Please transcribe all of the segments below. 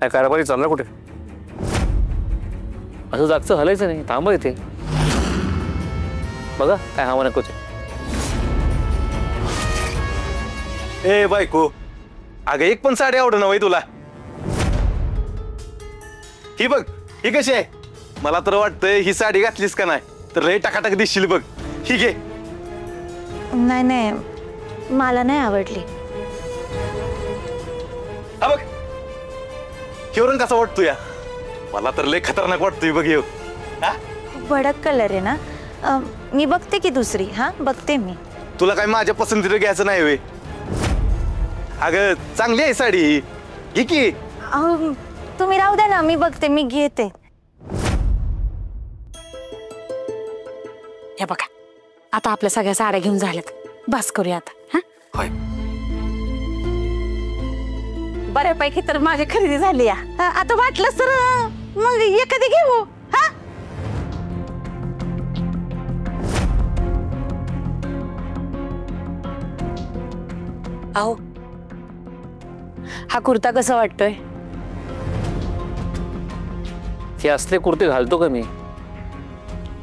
काय कारभारी चालला कुठे? असं जागचं हलायचं नाही, थांब इथे. बघा काय हवं नको ते. ए बायको, अगं एक पण साडी आवड ना तुला? ही बघ, ही कशी आहे? मला तर वाटतंय ही साडी घातलीस का नाही तर लय टकाटक दिसशील बघ. ही घे. नाही नाही, मला नाही आवडली. हा बघ, हिवरून कसा वाटतो या? मला तर लय खतरनाक वाटतोय बघ ह्यो. भडक कलर आहे ना. मी बघते की दुसरी. हा बघते मी. तुला काय माझ्या पसंतीला घ्यायचं नाही वे? अगं चांगली आहे साडी, घे की. तुम्ही राहू द्या ना, मी बघते, मी घेते. हे बघा, आता आपल्या सगळ्या साड्या घेऊन झाल्यात, बस करूया आता. हा होय, बऱ्यापैकी तर माझी खरेदी झाली. आता वाटलं तर मग एखादी घेऊ. हा अहो, हा कुर्ता कसा वाटतोय? हे असले कुर्ते घालतो का मी?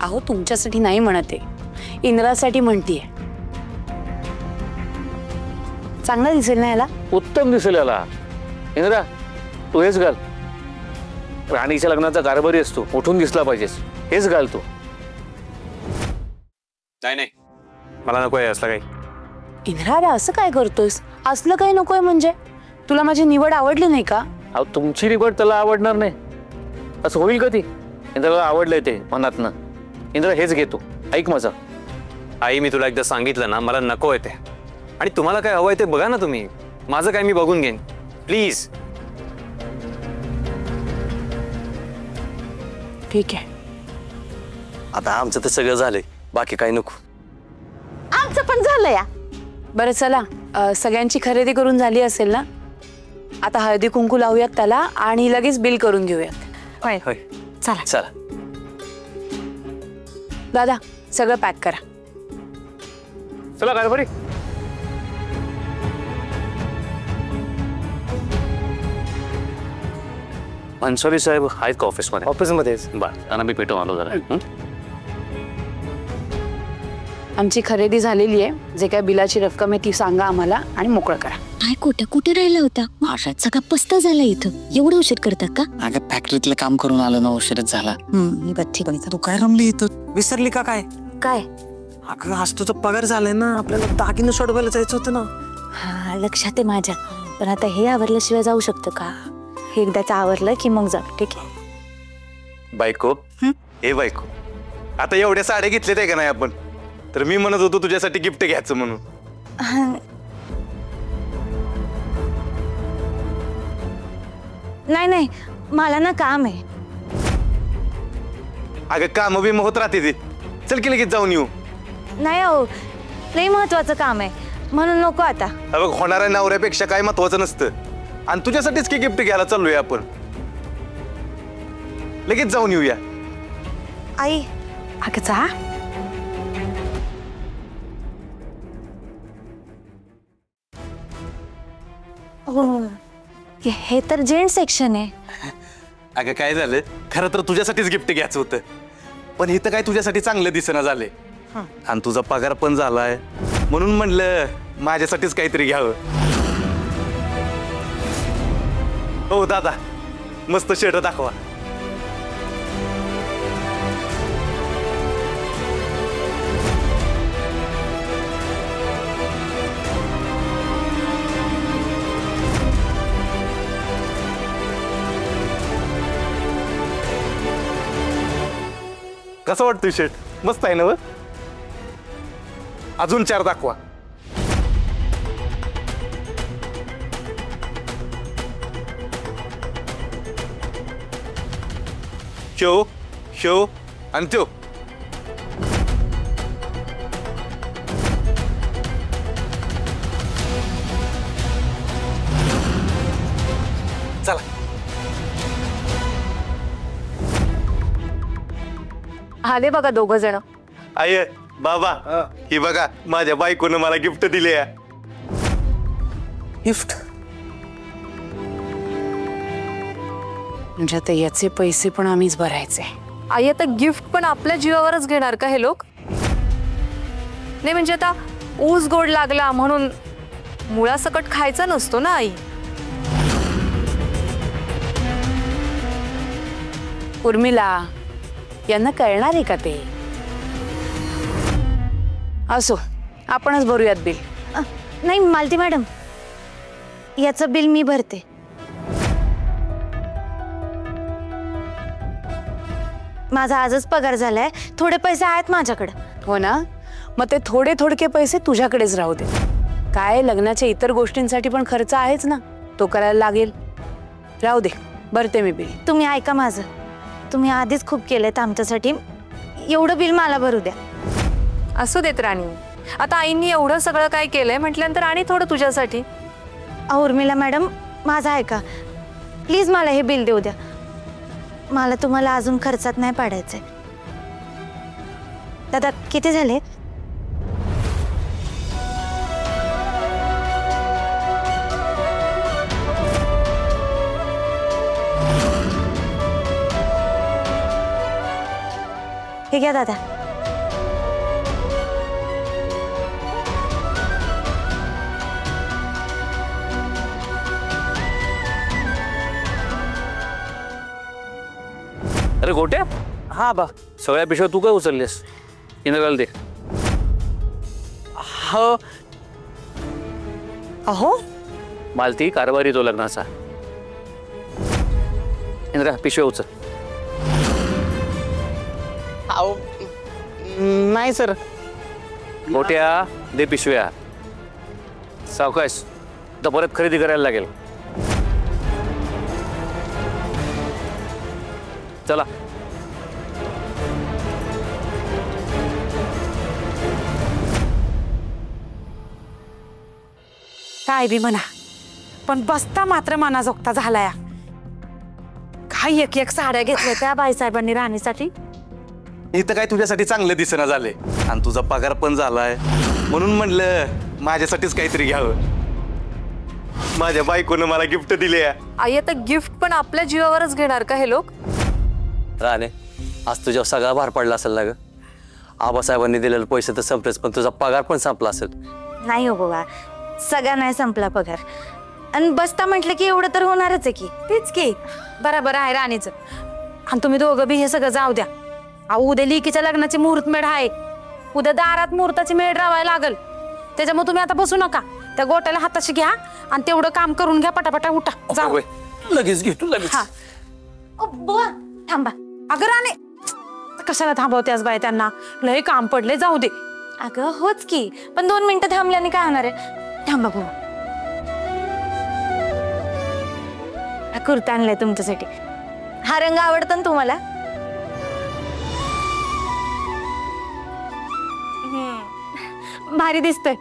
अहो, तुमच्यासाठी नाही म्हणते, इंद्रासाठी म्हणतीये. चांगला दिसेल ना याला? उत्तम दिसेल याला. इंद्रा, तू हेच घाल. राणीच्या लग्नाचा कारभारी असतो, उठून दिसला पाहिजेस. हेच घाल तू. नाही मला नको आहे असलं काही. इंद्रा, अरे असं काय करतोयस? असलं काही नकोय म्हणजे? तुला माझी निवड आवडली नाही का? अहो, तुमची निवड त्याला आवडणार नाही असं होईल कधी? इंद्राला आवडलंय ते मनातनं. इंद्रा हेच घेतो. ऐक माझं. आई, मी तुला एकदा सांगितलं ना, मला नको आहे ते. आणि तुम्हाला काय हवंय ते बघा ना तुम्ही. माझं काय मी बघून घेईन, प्लीज. ठीक आहे. आता आमचं तर सगळं झालंय, बाकी काही नको. आमचं पण झालं या. बरं चला, सगळ्यांची खरेदी करून झाली असेल ना? आता हळदी कुंकू लावूयात त्याला आणि लगेच बिल करून घेऊयात. होय होय, चला चला. दादा, सगळं पॅक करा. चला कारभारी. अन्सारी साहेब आहेत का ऑफिसमध्ये? ऑफिसमध्येच. बरं, त्यांना मी भेटून आलो जरा. आमची खरेदी झालेली आहे. जे काय बिलाची रक्कम आहे ती सांगा आम्हाला आणि मोकळं करा. काय कुठे राहिला होता? माझ्यात सगळा पस्ता झाला इथं. एवढं उशीर करतात का? अगं फॅक्टरीतलं काम करून आलो ना, उशीरच झाला. ठीक आहे. तू काय रमली इथं? विसरली का काय? काय? अगं आज तुझा पगार झालाय ना, आपल्याला दागिनं सोडवायला जायचं होतं ना. हा लक्षात आहे माझ्या, पण आता हे आवरल्याशिवाय जाऊ शकतं का? हे एकदाच आवरलं की मग जा. ठीक आहे. बायको, ए बायको, आता एवढ्या साड्या घेतल्यात आहे का नाही आपण? तर मी म्हणत होतो तुझ्यासाठी गिफ्ट घ्यायचं म्हणून. नाही नाही, मला ना काम आहे. अगं काम बिम होत राहते ते. चल की लगेच जाऊन येऊ. नाही हो, लई महत्वाचं काम आहे म्हणून नको आता. बघ, होणाऱ्या नवऱ्यापेक्षा काय महत्वाचं नसतं. आणि तुझ्यासाठीच की गिफ्ट घ्यायला चाललोय आपण. लगेच जाऊन येऊया. आई, अगं जा. हे तर जेंट्स सेक्शन आहे. अगं काय झालं, खरं तर तुझ्यासाठीच गिफ्ट घ्यायचं होतं, पण इथं काय तुझ्यासाठी चांगलं दिसेना झालंय. आणि तुझा पगार पण झालाय म्हणून म्हणलं माझ्यासाठीच काहीतरी घ्यावं. हो दादा, मस्त शर्ट दाखवा. कसं वाटतोय शर्ट? मस्त आहे ना? व अजून 4 दाखवा. शो शो आणि तो. चला. आले बघा 2 जण. आय बाबा, ही बघा माझ्या बायकोनं मला गिफ्ट दिले. गिफ्ट? म्हणजे आता याचे पैसे पण आम्हीच भरायचे. आई आता गिफ्ट पण आपल्या जीवावरच घेणार का हे लोक? नाही म्हणजे आता ऊस गोड लागला म्हणून मुळासकट खायचा नसतो ना आई. उर्मिला, यांना कळणार आहे का ते? असो, आपणच भरूयात बिल. नाही मालती मॅडम, याचं बिल मी भरते. माझा आजच पगार झालाय, थोडे पैसे आहेत माझ्याकडे. हो ना, मग ते थोडे थोडके पैसे तुझ्याकडेच राहू दे. काय लग्नाच्या इतर गोष्टींसाठी पण खर्च आहेच ना, तो करायला लागेल. राहू दे, भरते मी बिल. तुम्ही ऐका माझं, तुम्ही आधीच खूप केलेत आमच्यासाठी, एवढं बिल मला भरू द्या. असू देत राणी, आता आईंनी एवढं सगळं काय केलंय म्हटल्यानंतर आणि थोडं तुझ्यासाठी. उर्मिला मॅडम, माझं ऐका प्लीज, मला हे बिल देऊ द्या. मला तुम्हाला अजून खर्चात नाही पाडायचंय. दादा किती झाले? हे घ्या दादा. अरे गोट्या, हा बा. सगळ्या पिशव्या तू काय उचललीस? इंद्राला दे. हो. अहो, मालती कारभारी तो लग्नाचा. इंद्रा पिशव्या उचल. अहो नाही सर. गोट्या दे पिशव्या. सावकाश, तर परत खरेदी करायला लागेल. चला. काय बी म्हणा, पण बसता मात्र मनाजोगता झालाय. काय एक एक साड्या घेतल्या त्या बाईसाहेबांनी राणीसाठी. इथं काय तुझ्यासाठी चांगलं दिसेना झालंय आणि तुझा पगार पण झालाय म्हणून म्हणलं माझ्यासाठीच काहीतरी घ्यावं. माझ्या बायकोनं मला गिफ्ट दिले. आई आता गिफ्ट पण आपल्या जीवावरच घेणार का हे लोक? राणे, आज तुझ्यावर सगळा भार पडला असेल ना ग. आबासाहेबांनी दिलेले पैसे तर संपलेच, पण तुझा पगार पण संपला असेल. नाही हो बाबा, सगळा नाही संपला पगार. आणि बसता म्हटलं की एवढं तर होणारच आहे की. तेच की, बरोबर आहे राणीचं. आणि तुम्ही दोघं बी हे सगळं जाऊ द्या. अहो उद्या लिकीच्या लग्नाची मुहूर्त मेढ आहे. उद्या दारात मुहूर्ताची मेढ रावायला लागल. त्याच्यामुळे तुम्ही आता बसू नका. त्या गोट्याला हाताशी घ्या आणि तेवढं काम करून घ्या. पटापटा उठा, जाऊ. लगेच घे तू, लगेच. हा. बुवा थांबा. अगं राणे, कशाला थांबवतेस बाय? त्यांना लय काम पडले, जाऊ दे. अगं होच की, पण 2 मिनिटं थांबल्याने काय होणार आहे? थांबा बुवा. हा कुर्ता आणलाय तुमच्यासाठी. हा रंग आवडतो ना तुम्हाला? भारी दिसतोय.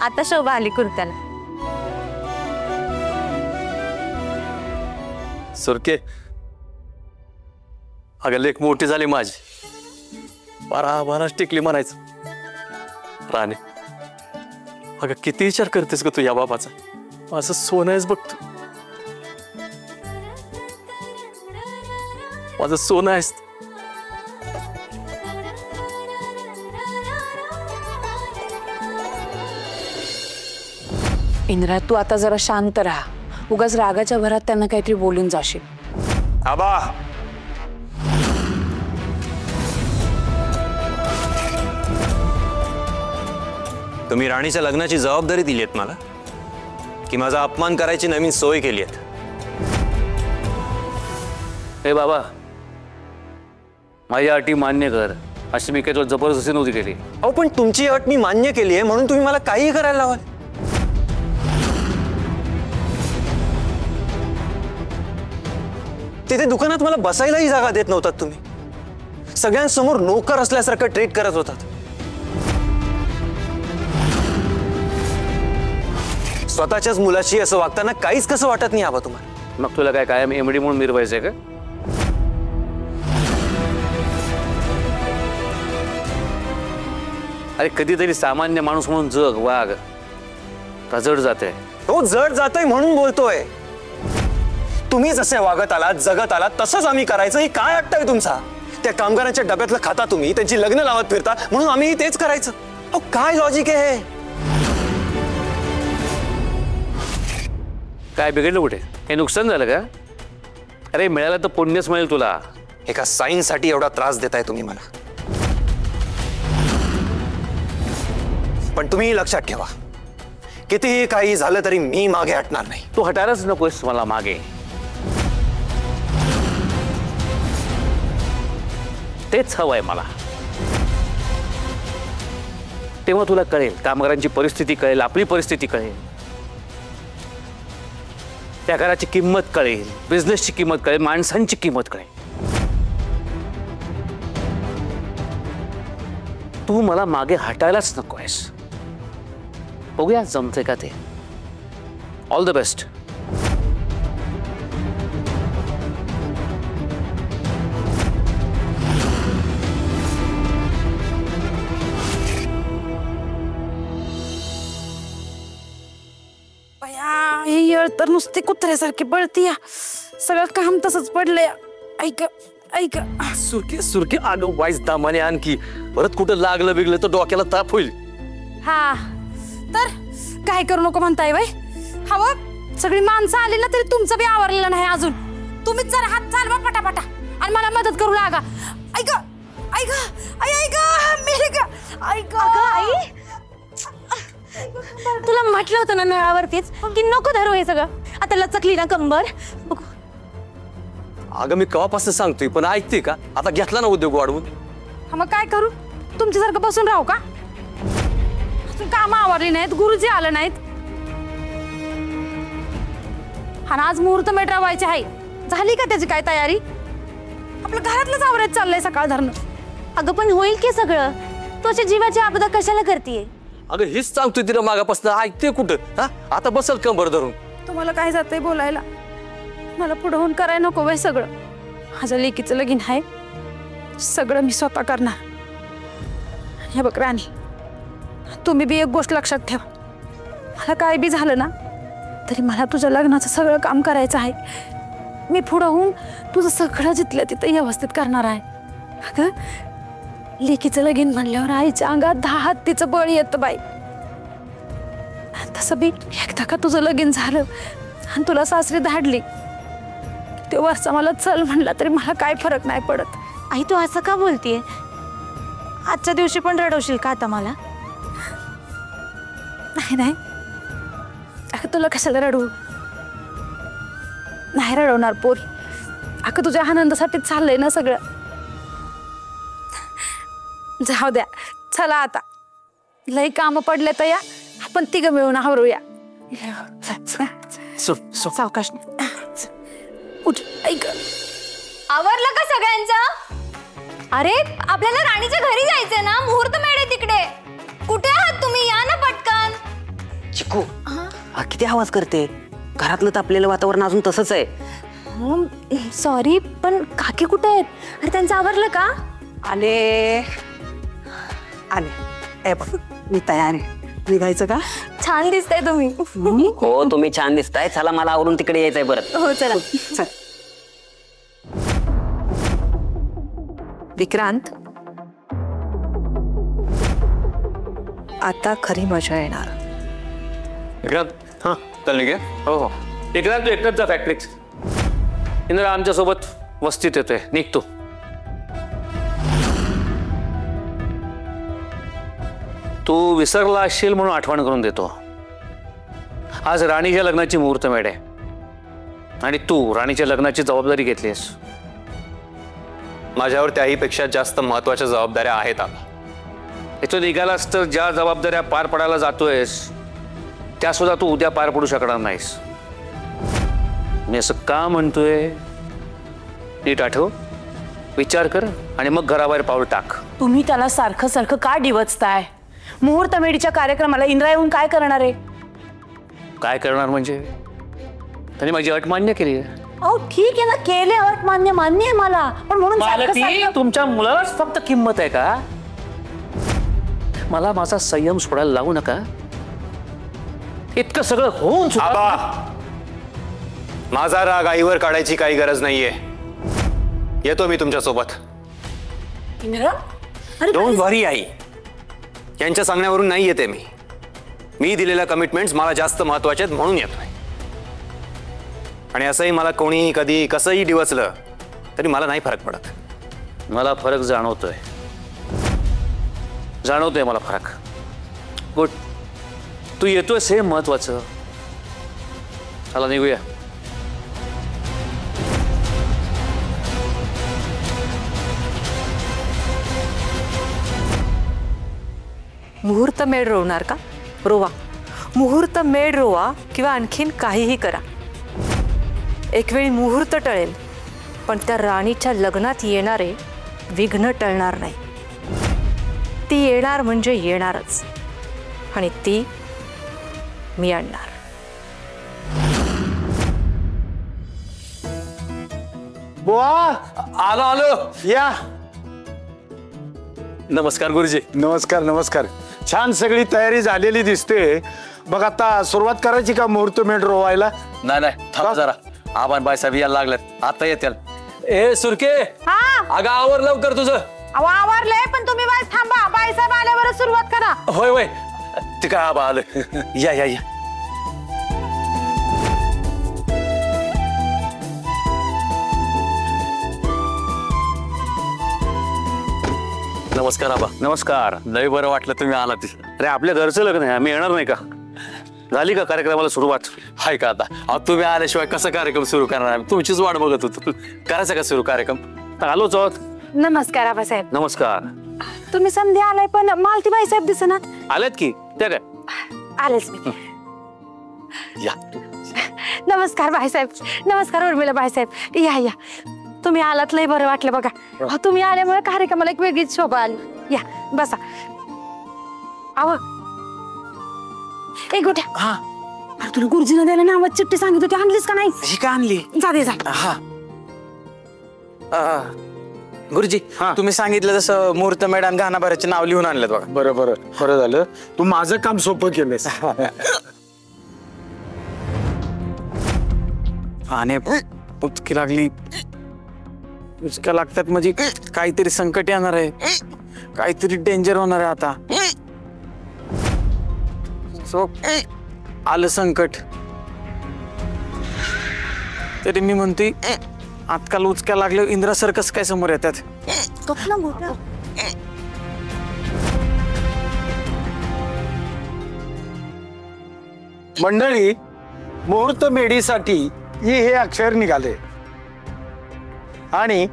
आता शोभा आली कुर्त्याला. सुरके, अगं लेक मोठी झाली माझी, बाराच टिकली म्हणायचं. राणे, अगं किती विचार करतेस ग तू या बाबाचा. असं सोनं आहेस बघ तू, माझं सोनं आहेस. इंद्रा, तू आता जरा शांत राहा. उगाच रागाच्या भरात त्यांना काहीतरी बोलून जाशील. आबा, तुम्ही राणीच्या लग्नाची जबाबदारी दिली आहेत मला, की माझा अपमान करायची नवीन सोय केली आहे? हे बाबा, माझ्या अटी मान्य कर. अशी मी काही तुला जबरदस्ती नव्हती केली. अहो पण तुमची अट मी मान्य केली आहे म्हणून तुम्ही मला काहीही करायला लावाल? तिथे दुकानात मला बसायलाही जागा देत नव्हतात तुम्ही. सगळ्यांसमोर नोकर असल्यासारखं ट्रीट करत होतात. स्वतःच्याच मुलाशी असं वागताना काहीच कसं वाटत नाही आबा तुम्हाला? मग तुला काय कायम एमडी म्हणून मिरवायचंय का? अरे कधीतरी सामान्य माणूस म्हणून जग, वाग. रजड जाते. तो जड जातोय म्हणून बोलतोय. तुम्ही जसे वागत आलात जगत आलात तसंच आम्ही करायचं. ही काय वाटतंय तुमचा? त्या कामगारांच्या डब्यातलं खाता तुम्ही, त्यांची लग्न लावत फिरता म्हणून आम्ही तेच करायचं. अहो काय लॉजिक आहे हे? काय बिघडलं कुठे? हे नुकसान झालं का? अरे मिळालं तर पुण्यच मिळेल तुला. एका साईनसाठी एवढा त्रास देताय तुम्ही मला. पण तुम्ही लक्षात ठेवा, कितीही काही झालं तरी मी मागे हटणार नाही. तू हटायलाच नकोस मला मागे. तेच हवंय मला. तेव्हा तुला कळेल, कामगारांची परिस्थिती कळेल, आपली परिस्थिती कळेल, त्या घराची किंमत कळेल, बिझनेसची किंमत कळेल, माणसांची किंमत कळेल. तू मला मागे हटायलाच नकोयस. बघूया जमतंय का ते. All the best. ही येळ तर नुसती कुत्र्यासारखी पळतीया. सगळं काम तसंच पडलंय. ऐक ऐक. सुरके सुरके आलो वाईस दामाने आणखी परत कुठं लागलं बिगलं तर डोक्याला ताप होईल. हा तर काय करू नको म्हणताय बाई. हवं सगळी माणसं आली ना तरी तुमचं बी आवरलेलं नाही अजून. तुम्हीच जरा हात चालवा पटापटा आणि मला मदत करू लागा. ऐक ऐक ऐक ऐक ऐक आई तुला म्हटलं होतं ना नळावरतीच की नको धरू हे सगळं. आता लचकली ना कंबर. अगं मी केव्हापासून सांगतोय पण ऐकते का? आता घेतला ना उद्योग वाढवून. मग काय करू? तुमच्यासारखं बसून राहू का? अजून कामं आवरली नाहीत, गुरुजी आलं नाहीत. आणि आज मुहूर्त मेटरावायचे आहे. झाली का त्याची काय तयारी? आपलं घरातलंच आवरायचं चाललंय सकाळ धरणं. अगं पण होईल की सगळं. तू अशा जीवाची आपदा कशाला करतीये? अगं हेच सांगतोय तिला मागापासून ऐकते कुठं. हा आता बसल कंबर धरून. तुम्हाला काय जातंय बोलायला? मला पुढे होऊन करायला नको बाई सगळं. माझ्या लेकीचं लगीन आहे, सगळं मी स्वतः करणार. हे बघ राणी, तुम्ही बी एक गोष्ट लक्षात ठेवा. मला काय बी झालं ना तरी मला तुझ्या लग्नाचं सगळं काम करायचं आहे. मी पुढं होऊन तुझं सगळं जिथलं तिथं व्यवस्थित करणार आहे. अगं लेकीचं लगीन म्हणल्यावर आईच्या अंगात 10 हत्तीचं बळ येतं बाई. तसं बी एकदा का तुझं लगीन झालं आणि तुला सासरी धाडली, ते वरचा मला चल म्हणला तरी मला काय फरक नाही पडत. आई तू असं का बोलतीये? आजच्या दिवशी पण रडवशील का आता मला? नाही नाही, अगं तुला कशाला रडवू? नाही रडवणार पोरी. अगं तुझ्या आनंदासाठी चाललंय ना सगळं. जाऊ द्या, चला आता लई काम पडले तर या आपण तिघं मिळून आवरूया. सावकाश उठ. ऐक आवरलं का सगळ्यांचं? अरे आपल्याला राणीच्या घरी जायचंय ना, मुहूर्त मेळ आहे तिकडे. कुठे आहात तुम्ही? या ना पटकन. चिकू किती आवाज करते. घरातलं तापलेलं वातावरण अजून तसंच आहे. सॉरी पण काकी कुठे आहेत? अरे त्यांचं आवरलं का? आले आले. ए बघ मी तयार आहे. निघायचं का? छान दिसताय तुम्ही. हो तुम्ही छान दिसताय. चला मला आवरून तिकडे यायचंय परत. हो चला. चल. विक्रांत, आता खरी मजा येणार. हां चल निघे. हो हो एकदा तू एकटाच जा फॅक्टरीत. इंद्रा आमच्यासोबत वस्तीत येतोय, निघतो. तू विसरला असशील म्हणून आठवण करून देतो. आज राणीच्या लग्नाची मुहूर्तमेढ आहे आणि तू राणीच्या लग्नाची जबाबदारी घेतलीस. माझ्यावर त्याहीपेक्षा जास्त महत्वाच्या जबाबदाऱ्या आहेत आता. इथून निघालास तर ज्या जबाबदाऱ्या पार पडायला जातोयस त्या सुद्धा तू उद्या पार पडू शकणार नाहीस. मी असं का म्हणतोय नीट आठव, विचार कर आणि मग घराबाहेर पाऊल टाक. तुम्ही त्याला सारखं सारखं का डिवचताय? मुहूर्तमेढीच्या कार्यक्रमाला इंद्रा येऊन काय करणार आहे? काय करणार म्हणजे? त्याने माझी अट मान्य केली आहे. अहो ठीक आहे ना, केले अट मान्य आहे मला, पण म्हणून मालती, सारखं तुमच्या मुलालाच फक्त किंमत आहे का? मला माझा संयम सोडायला लावू नका. इतकं सगळं होऊन सुद्धा आबा, माझा राग आईवर काढायची काही गरज नाहीये. येतो मी तुमच्या सोबत. डोंट वरी आई, यांच्या सांगण्यावरून नाही येते मी दिलेल्या कमिटमेंट्स मला जास्त महत्वाचे आहेत म्हणून येतोय. आणि असंही मला कोणीही कधी कसंही डिवचलं तरी मला नाही फरक पडत. मला फरक जाणवतोय मला फरक. गुड, तू येतोयस हे महत्वाचं. चला निघूया. मुहूर्त मेढ रोवणार का? रोवा. मुहूर्त मेढ रोवा किंवा आणखीन काहीही करा. एक वेळी मुहूर्त टळेल, पण त्या राणीच्या लग्नात येणारे विघ्न टळणार नाही. ती येणार म्हणजे येणारच, आणि ती मी आणणार. बुवा, आलो या. नमस्कार गुरुजी. नमस्कार नमस्कार. छान सगळी तयारी झालेली दिसते. मग आता सुरुवात करायची का मुहूर्त मेढ रोवायला? नाही थांब जरा. आबान बायसाहेब यायला लागल्यात, आता येतील. ए सुरके, अगं आवर लवकर तुझं. आवरलंय, पण तुम्ही बस थांबा. बाईसाहेब आल्यावरच सुरुवात करा. होय ते काय आबा आलं. या या या. नमस्कार आबा. नमस्कार. लय बरं वाटलं तुम्ही आला. अरे आपल्या घरचं लग्न आहे, आम्ही येणार नाही का? झाली का कार्यक्रमाला सुरुवात? हाय का आता तुम्ही आल्याशिवाय कसा कार्यक्रम सुरू करणार? तुमचीच वाट बघत होतो. करायचा का सुरू कार्यक्रम? आलोच आहोत. नमस्कार आबासाहेब. नमस्कार. तुम्ही संध्या आलाय, पण मालती बाईसाहेब दिसना. आलेत की त्या काय? आलेच मी. या. नमस्कार बाईसाहेब. नमस्कार उर्मिला बाईसाहेब. या या, तुम्ही आलात, लय बरं वाटलं बघा. तुम्ही आल्यामुळे कार्यक्रमाला एक वेगळीच शोभा आली. या बसा. आव एक गोट्या. अरे तुला गुरुजीनं द्यायला नावात चिठ्ठी सांगित होती, आणलीस का नाही? ही का आणली? जा दे जा. गुरुजी, तुम्ही सांगितलं तसं मुहूर्त मेढ आणि गाणाबाऱ्याचे नाव लिहून आणलं बघा. बरं झालं. तू माझं काम सोपं केलंस. आणि उचकी लागली. उचका लागतात म्हणजे काहीतरी संकट येणार आहे, काहीतरी डेंजर होणार आहे. आता आलं संकट, तरी मी म्हणते आजकाल उचक्या लागले इंद्रा सर्कस काय समोर येतात. मंडळी, मुहूर्त मेढीसाठी हे अक्षर निघाले आणि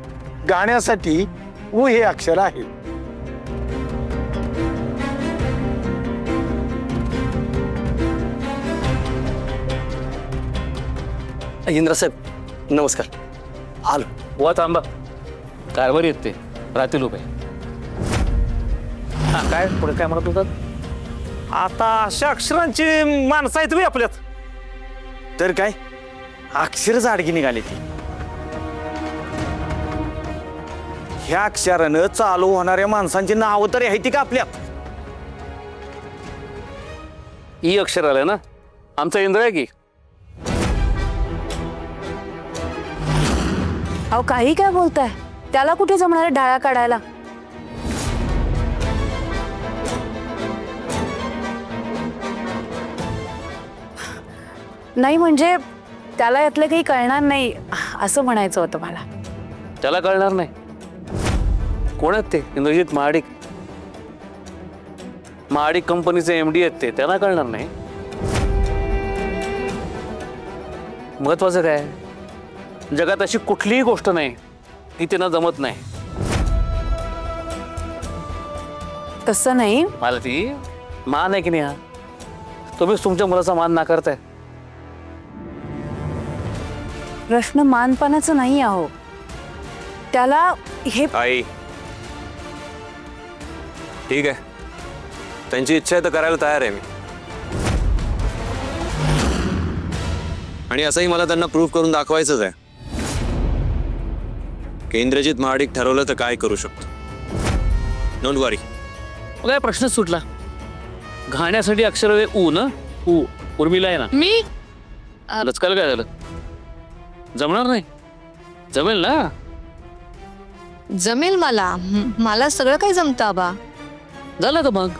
गाण्यासाठी उ हे अक्षर आहे. इंद्रा साहेब नमस्कार. आलो. बुवा थांबा. कारभारी येत ते रात्री लोक आहे. काय पुढे काय म्हणत होतात? आता अशा अक्षरांची माणसं आहेत तुम्ही आपल्यात. तर काय अक्षरच आडगी निघाली ती. ह्या अक्षरानं चालू होणाऱ्या माणसांची नावं तरी आहे ती का आपल्यात? ई अक्षर आलंय ना, आमचा इंद्र आहे की. अहो काही काय बोलताय? त्याला कुठे जमणार डाळा काढायला? नाही म्हणजे त्याला यातलं काही कळणार नाही असं म्हणायचं होतं मला. त्याला कळणार नाही? कोण आहेत ते? इंद्रजित महाडिक. महाडिक कंपनीचे MD आहेत ते, त्यांना कळणार नाही? महत्वाचं काय, जगात अशी कुठलीही गोष्ट नाही ती त्यांना जमत नाही. तसं नाही. मला ती मान आहे की नाही? हा तुम्हीच तुमच्या मुलाचा मान नाकारताय. प्रश्न मानपणाचा नाही आहो. त्याला हे आई ठीक आहे, त्यांची इच्छा आहे तर करायला तयार आहे मी. आणि असंही मला त्यांना प्रूव्ह करून दाखवायचंच आहे की इंद्रजित महाडिक ठरवलं तर काय करू शकतो. डोंट वरी. काय प्रश्न सुटला. घाण्यासाठी अक्षर उ ना, उ. उर्मिला आहे ना मी लचकायला काय झालं? जमणार नाही? जमेल ना? जमेल मला सगळं काही जमतं आबा. झालं तर मग.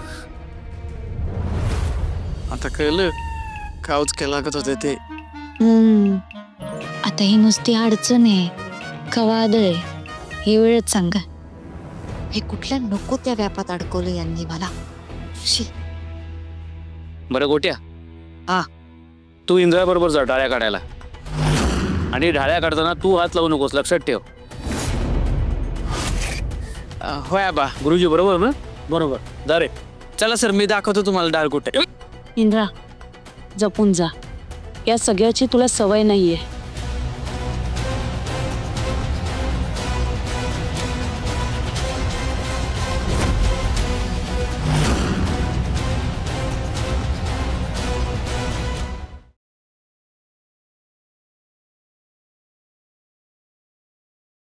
आता कळलं काऊच केला लागत होते ते. आता ही नुसती अडचण आहे का वादळ आहे हे वेळच सांगा. हे कुठल्या नको त्या व्यापात अडकवलं यांनी मला. शी. बरं गोट्या, हा. तू इंद्रा बरोबर जा डाळ्या काढायला. आणि ढाळ्या काढताना तू हात लावू नकोस, लक्षात ठेव. होय आबा. गुरुजी बरोबर ना? बरोबर. जा रे. चला सर, मी दाखवतो तुम्हाला डाळ कुठे. इंद्रा जपून जा, या सगळ्याची तुला सवय नाहीये.